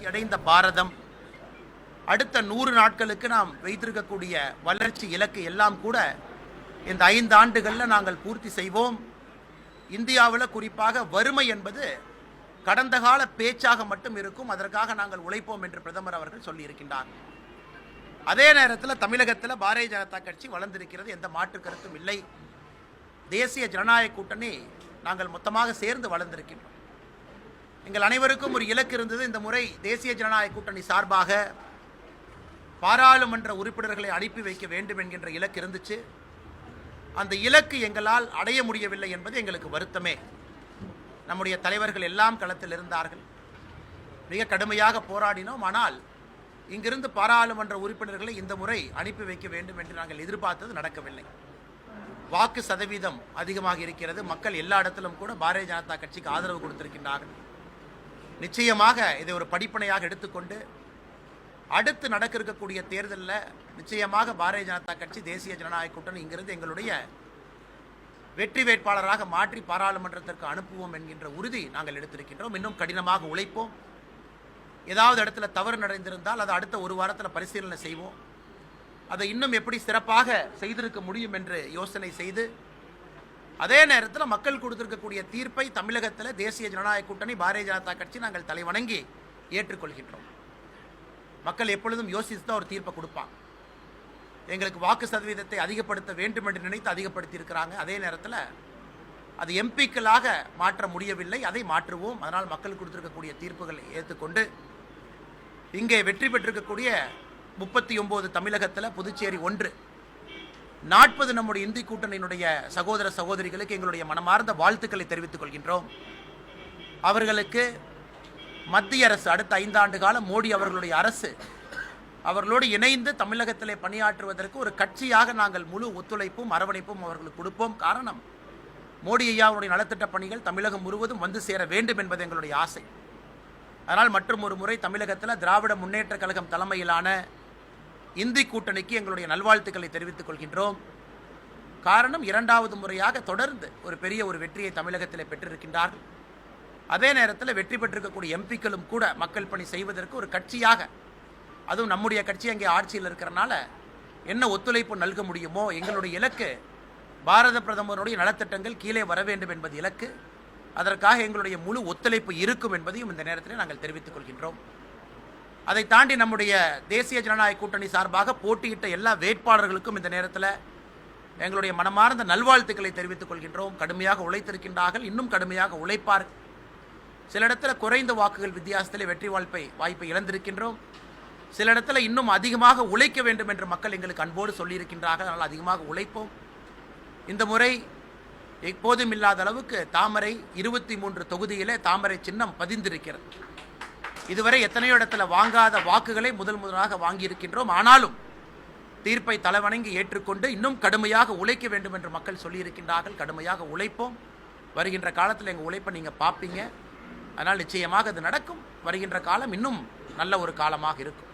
அடைந்த பாரதம், அடுத்த 100 நாட்களுக்கு நாம் வைத்திருக்கக்கூடிய வளர்ச்சி இலக்கு எல்லாம் கூட இந்த 5 ஆண்டுகளில் நாங்கள் பூர்த்தி செய்வோம். இந்தியாவில் குறிப்பாக வறுமை என்பது கடந்த கால பேச்சாக மட்டும் இருக்கும், அதற்காக நாங்கள் உழைப்போம் என்று பிரதமர் அவர்கள் சொல்லியிருக்கின்றார். அதே நேரத்தில் தமிழகத்தில் பாரதிய ஜனதா கட்சி வளர்ந்திருக்கிறது, எந்த மாற்று கருத்தும் இல்லை. தேசிய ஜனநாயக கூட்டணி நாங்கள் மொத்தமாக சேர்ந்து வளர்ந்திருக்கின்றோம். எங்கள் அனைவருக்கும் ஒரு இலக்கு இருந்தது. இந்த முறை தேசிய ஜனநாயக கூட்டணி சார்பாக பாராளுமன்ற உறுப்பினர்களை அனுப்பி வைக்க வேண்டும் என்கின்ற இலக்கு இருந்துச்சு. அந்த இலக்கு எங்களால் அடைய முடியவில்லை என்பது எங்களுக்கு வருத்தமே. நம்முடைய தலைவர்கள் எல்லாம் களத்தில் இருந்தார்கள், மிக கடுமையாக போராடினோம். ஆனால் இங்கிருந்து பாராளுமன்ற உறுப்பினர்களை இந்த முறை அனுப்பி வைக்க வேண்டும் என்று நாங்கள் எதிர்பார்த்தது நடக்கவில்லை. வாக்கு சதவீதம் அதிகமாக இருக்கிறது. மக்கள் எல்லா இடத்திலும் கூட பாரதிய ஜனதா கட்சிக்கு ஆதரவு கொடுத்திருக்கின்றார்கள். நிச்சயமாக இதை ஒரு படிப்பனையாக எடுத்துக்கொண்டு அடுத்து நடக்க இருக்கக்கூடிய தேர்தலில் நிச்சயமாக பாரதிய ஜனதா கட்சி தேசிய ஜனநாயக கூட்டணி இங்கிருந்து எங்களுடைய வெற்றி வேட்பாளராக மாற்றி பாராளுமன்றத்திற்கு அனுப்புவோம் என்கின்ற உறுதி நாங்கள் எடுத்திருக்கின்றோம். இன்னும் கடினமாக உழைப்போம். ஏதாவது இடத்துல தவறு நடந்திருந்தால் அதை அடுத்த ஒரு வாரத்தில் பரிசீலனை செய்வோம். அதை இன்னும் எப்படி சிறப்பாக செய்திருக்க முடியும் என்று யோசனை செய்து, அதே நேரத்தில் மக்கள் கொடுத்திருக்கக்கூடிய தீர்ப்பை தமிழகத்தில் தேசிய ஜனநாயக கூட்டணி பாரதிய ஜனதா கட்சி நாங்கள் தலைவணங்கி ஏற்றுக்கொள்கின்றோம். மக்கள் எப்பொழுதும் யோசித்து தான் ஒரு தீர்ப்பை கொடுப்பாங்க. எங்களுக்கு வாக்கு சதவீதத்தை அதிகப்படுத்த வேண்டும் என்று நினைத்து அதிகப்படுத்தி இருக்கிறாங்க. அதே நேரத்தில் அது எம்பிக்களாக மாற்ற முடியவில்லை, அதை மாற்றுவோம். அதனால் மக்கள் கொடுத்திருக்கக்கூடிய தீர்ப்புகளை ஏற்றுக்கொண்டு இங்கே வெற்றி பெற்றிருக்கக்கூடிய 39 தமிழகத்தில் புதுச்சேரி 1, 40 நம்முடைய இந்தி கூட்டணியினுடைய சகோதர சகோதரிகளுக்கு எங்களுடைய மனமார்ந்த வாழ்த்துக்களை தெரிவித்துக் கொள்கின்றோம். அவர்களுக்கு மத்திய அரசு அடுத்த 5 ஆண்டு காலம் மோடி அவர்களுடைய அரசு அவர்களோடு இணைந்து தமிழகத்திலே பணியாற்றுவதற்கு ஒரு கட்சியாக நாங்கள் முழு ஒத்துழைப்பும் அரவணைப்பும் அவர்களுக்கு கொடுப்போம். காரணம், மோடி ஐயாவுடைய நலத்திட்ட பணிகள் தமிழகம் முழுவதும் வந்து சேர வேண்டும் என்பது எங்களுடைய ஆசை. அதனால் மற்றும் ஒரு முறை தமிழகத்தில் திராவிட முன்னேற்ற கழகம் தலைமையிலான இந்தி கூட்டணிக்கு எங்களுடைய நல்வாழ்த்துக்களை தெரிவித்துக் கொள்கின்றோம். காரணம், 2வது முறையாக தொடர்ந்து ஒரு பெரிய ஒரு வெற்றியை தமிழகத்தில் பெற்றிருக்கின்றார்கள். அதே நேரத்தில் வெற்றி பெற்றிருக்கக்கூடிய எம்பிக்களும் கூட மக்கள் பணி செய்வதற்கு ஒரு கட்சியாக, அதுவும் நம்முடைய கட்சி அங்கே ஆட்சியில் இருக்கிறனால என்ன ஒத்துழைப்பு நல்க முடியுமோ, எங்களுடைய இலக்கு பாரத பிரதமருடைய நலத்திட்டங்கள் கீழே வர வேண்டும் என்பது இலக்கு. அதற்காக எங்களுடைய முழு ஒத்துழைப்பு இருக்கும் என்பதையும் இந்த நேரத்தில் நாங்கள் தெரிவித்துக் கொள்கின்றோம். அதை தாண்டி நம்முடைய தேசிய ஜனநாயக கூட்டணி சார்பாக போட்டியிட்ட எல்லா வேட்பாளர்களுக்கும் இந்த நேரத்தில் எங்களுடைய மனமார்ந்த நல்வாழ்த்துக்களை தெரிவித்துக் கொள்கின்றோம். கடுமையாக உழைத்திருக்கின்றார்கள், இன்னும் கடுமையாக உழைப்பார்கள். சில இடத்துல குறைந்த வாக்குகள் வித்தியாசத்தில் வெற்றி வாய்ப்பை இழந்திருக்கின்றோம். சில இடத்துல இன்னும் அதிகமாக உழைக்க வேண்டும் என்று மக்கள் எங்களுக்கு அன்போடு சொல்லியிருக்கின்றார்கள். அதனால் அதிகமாக உழைப்போம். இந்த முறை எப்போதும் இல்லாத அளவுக்கு தாமரை 23 தொகுதியிலே தாமரை சின்னம் பதிந்திருக்கிறது. இதுவரை எத்தனையோ இடத்துல வாங்காத வாக்குகளை முதலாக வாங்கியிருக்கின்றோம். ஆனாலும் தீர்ப்பை தலைவணங்கி ஏற்றுக்கொண்டு இன்னும் கடுமையாக உழைக்க வேண்டும் என்று மக்கள் சொல்லியிருக்கின்றார்கள். கடுமையாக உழைப்போம். வருகின்ற காலத்தில் எங்கள் உழைப்பை நீங்கள் பார்ப்பீங்க. அதனால் நிச்சயமாக அது நடக்கும். வருகின்ற காலம் இன்னும் நல்ல ஒரு காலமாக இருக்கும்.